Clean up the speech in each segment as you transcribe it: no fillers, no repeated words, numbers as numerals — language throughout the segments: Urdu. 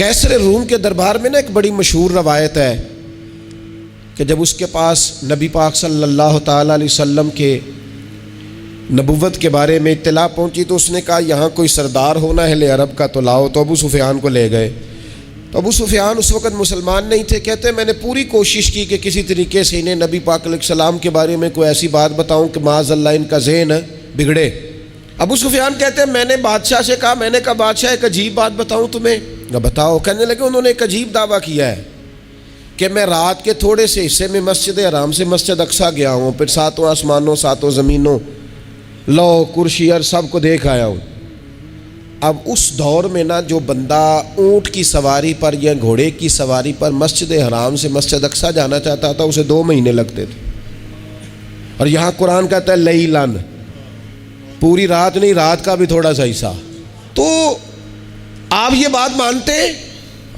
کیسر روم کے دربار میں نا ایک بڑی مشہور روایت ہے کہ جب اس کے پاس نبی پاک صلی اللہ تعالیٰ علیہ وسلم کے نبوت کے بارے میں اطلاع پہنچی تو اس نے کہا یہاں کوئی سردار ہونا ہے اہل عرب کا تو لاؤ، تو ابو سفیان کو لے گئے۔ تو ابو سفیان اس وقت مسلمان نہیں تھے، کہتے ہیں میں نے پوری کوشش کی کہ کسی طریقے سے انہیں نبی پاک علیہ السلام کے بارے میں کوئی ایسی بات بتاؤں کہ معاذ اللہ ان کا ذہن بگڑے۔ ابو سفیان کہتے ہیں میں نے بادشاہ سے کہا، میں نے کہا بادشاہ ایک عجیب بات بتاؤں تمہیں؟ بتاؤ۔ کہنے لگے انہوں نے ایک عجیب دعویٰ کیا ہے کہ میں رات کے تھوڑے سے حصے میں مسجد حرام سے مسجد اقصیٰ گیا ہوں، پھر ساتوں آسمانوں ساتوں زمینوں لو کرسی اور سب کو دیکھ آیا ہوں۔ اب اس دور میں نا جو بندہ اونٹ کی سواری پر یا گھوڑے کی سواری پر مسجد حرام سے مسجد اقصیٰ جانا چاہتا تھا اسے 2 مہینے لگتے تھے، اور یہاں قرآن کہتا ہے لیلن، پوری رات نہیں، رات کا بھی تھوڑا سا حصہ۔ تو آپ یہ بات مانتے؟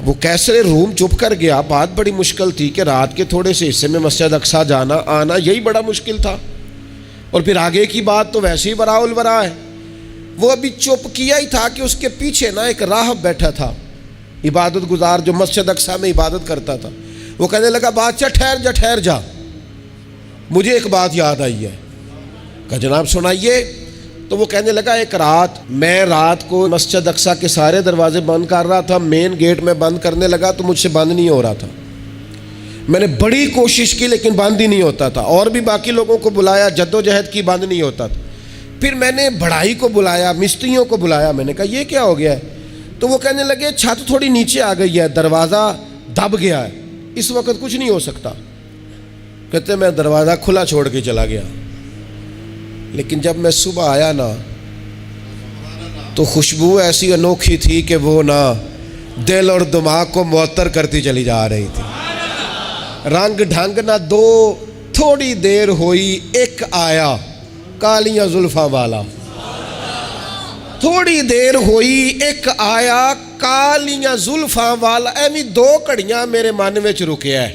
وہ کیسر روم چپ کر گیا، بات بڑی مشکل تھی کہ رات کے تھوڑے سے حصے میں مسجد اقصیٰ جانا آنا یہی بڑا مشکل تھا، اور پھر آگے کی بات تو ویسے ہی براء البراء ہے۔ وہ ابھی چپ کیا ہی تھا کہ اس کے پیچھے نا ایک راہب بیٹھا تھا، عبادت گزار جو مسجد اقصیٰ میں عبادت کرتا تھا۔ وہ کہنے لگا بادشاہ ٹھہر جا، مجھے ایک بات یاد آئی ہے۔ کہا جناب سنائیے۔ تو وہ کہنے لگا ایک رات میں رات کو مسجد اقصیٰ کے سارے دروازے بند کر رہا تھا، مین گیٹ میں بند کرنے لگا تو مجھ سے بند نہیں ہو رہا تھا، میں نے بڑی کوشش کی لیکن بند ہی نہیں ہوتا تھا، اور بھی باقی لوگوں کو بلایا، جدوجہد کی، بند نہیں ہوتا تھا۔ پھر میں نے بڑھائی کو بلایا، مستریوں کو بلایا، میں نے کہا یہ کیا ہو گیا ہے؟ تو وہ کہنے لگے چھت تھوڑی نیچے آ گئی ہے، دروازہ دب گیا ہے، اس وقت کچھ نہیں ہو سکتا۔ کہتے میں دروازہ کھلا چھوڑ کے چلا گیا، لیکن جب میں صبح آیا نا تو خوشبو ایسی انوکھی تھی کہ وہ نا دل اور دماغ کو معطر کرتی چلی جا رہی تھی۔ رنگ ڈھنگ نہ دو، تھوڑی دیر ہوئی ایک آیا کالیاں زلفاں والا، تھوڑی دیر ہوئی ایک آیا کالیاں زلفاں والا، ایویں 2 گھڑیاں میرے من وچ رکیا ہے۔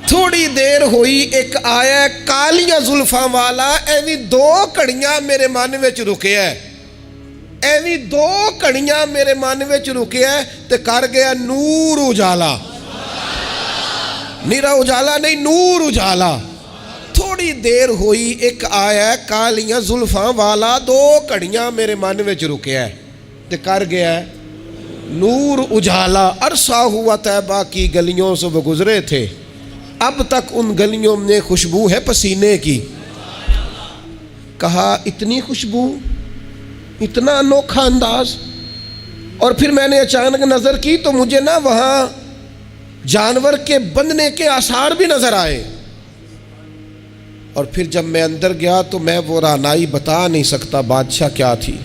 تھوڑی دیر ہوئی ایک آیا کالیاں زلفاں والا، ایویں 2 گھڑیاں میرے من وچ رکیا ہے، ایویں 2 گھڑیاں میرے من وچ رکیا ہے تے کر گیا نور اجالا، نیرا اجالا نہیں، نور اجالا۔ تھوڑی دیر ہوئی ایک آیا کالیاں زلفاں والا، 2 گھڑیاں میرے من وچ رکیا ہے تے کر گیا نور اجالا۔ عرصہ ہوا طیبہ کی گلیوں سے وہ گزرے تھے، اب تک ان گلیوں میں خوشبو ہے پسینے کی۔ کہا اتنی خوشبو، اتنا انوکھا انداز۔ اور پھر میں نے اچانک نظر کی تو مجھے نا وہاں جانور کے بندھنے کے آثار بھی نظر آئے، اور پھر جب میں اندر گیا تو میں وہ رہنائی بتا نہیں سکتا بادشاہ کیا تھی،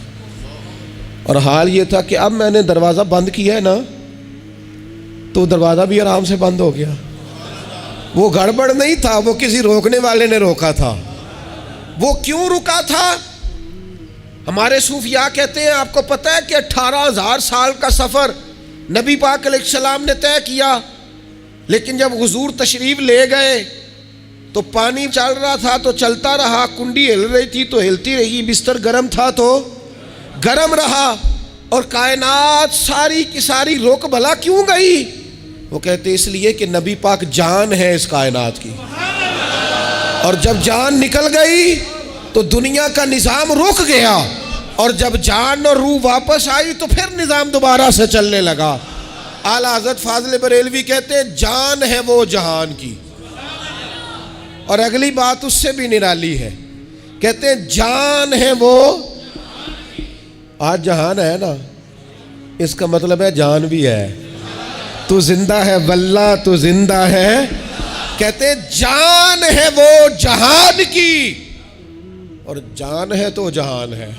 اور حال یہ تھا کہ اب میں نے دروازہ بند کیا ہے نا تو دروازہ بھی آرام سے بند ہو گیا۔ وہ گڑبڑ نہیں تھا، وہ کسی روکنے والے نے روکا تھا۔ وہ کیوں رکا تھا؟ ہمارے صوفیاء کہتے ہیں آپ کو پتہ ہے کہ 18,000 سال کا سفر نبی پاک علیہ السلام نے طے کیا، لیکن جب حضور تشریف لے گئے تو پانی چل رہا تھا تو چلتا رہا، کنڈی ہل رہی تھی تو ہلتی رہی، بستر گرم تھا تو گرم رہا، اور کائنات ساری کی ساری رک بھلا کیوں گئی؟ وہ کہتے اس لیے کہ نبی پاک جان ہے اس کائنات کی، اور جب جان نکل گئی تو دنیا کا نظام رک گیا، اور جب جان اور روح واپس آئی تو پھر نظام دوبارہ سے چلنے لگا۔ اعلیٰ حضرت فاضل بریلوی کہتے ہیں جان ہے وہ جہان کی، اور اگلی بات اس سے بھی نرالی ہے، کہتے ہیں جان ہے وہ، آج جہان ہے نا، اس کا مطلب ہے جان بھی ہے، تو زندہ ہے واللہ تو زندہ ہے۔ کہتے ہیں جان ہے وہ جہان کی، اور جان ہے تو جہان ہے،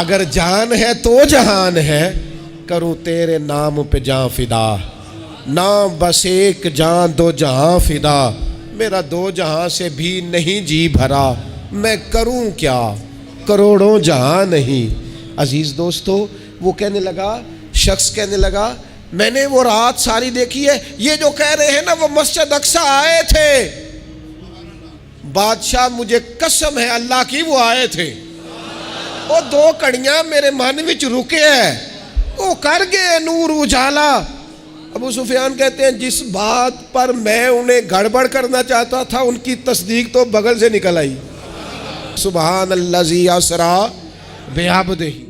اگر جان ہے تو جہان ہے، کروں تیرے نام پہ جان فدا، نام بس ایک جان 2 جہاں فدا، میرا 2 جہاں سے بھی نہیں جی بھرا، میں کروں کیا کروڑوں جہاں نہیں۔ عزیز دوستو، وہ کہنے لگا، شخص کہنے لگا میں نے وہ رات ساری دیکھی ہے، یہ جو کہہ رہے ہیں نا وہ مسجد اقصیٰ آئے تھے، بادشاہ مجھے قسم ہے اللہ کی وہ آئے تھے، وہ 2 گھڑیاں میرے من وچ رکے ہیں، وہ کر گئے نور اجالا۔ ابو سفیان کہتے ہیں جس بات پر میں انہیں گڑبڑ کرنا چاہتا تھا ان کی تصدیق تو بغل سے نکل آئی۔ سبحان الذی اسریٰ بعبدہ۔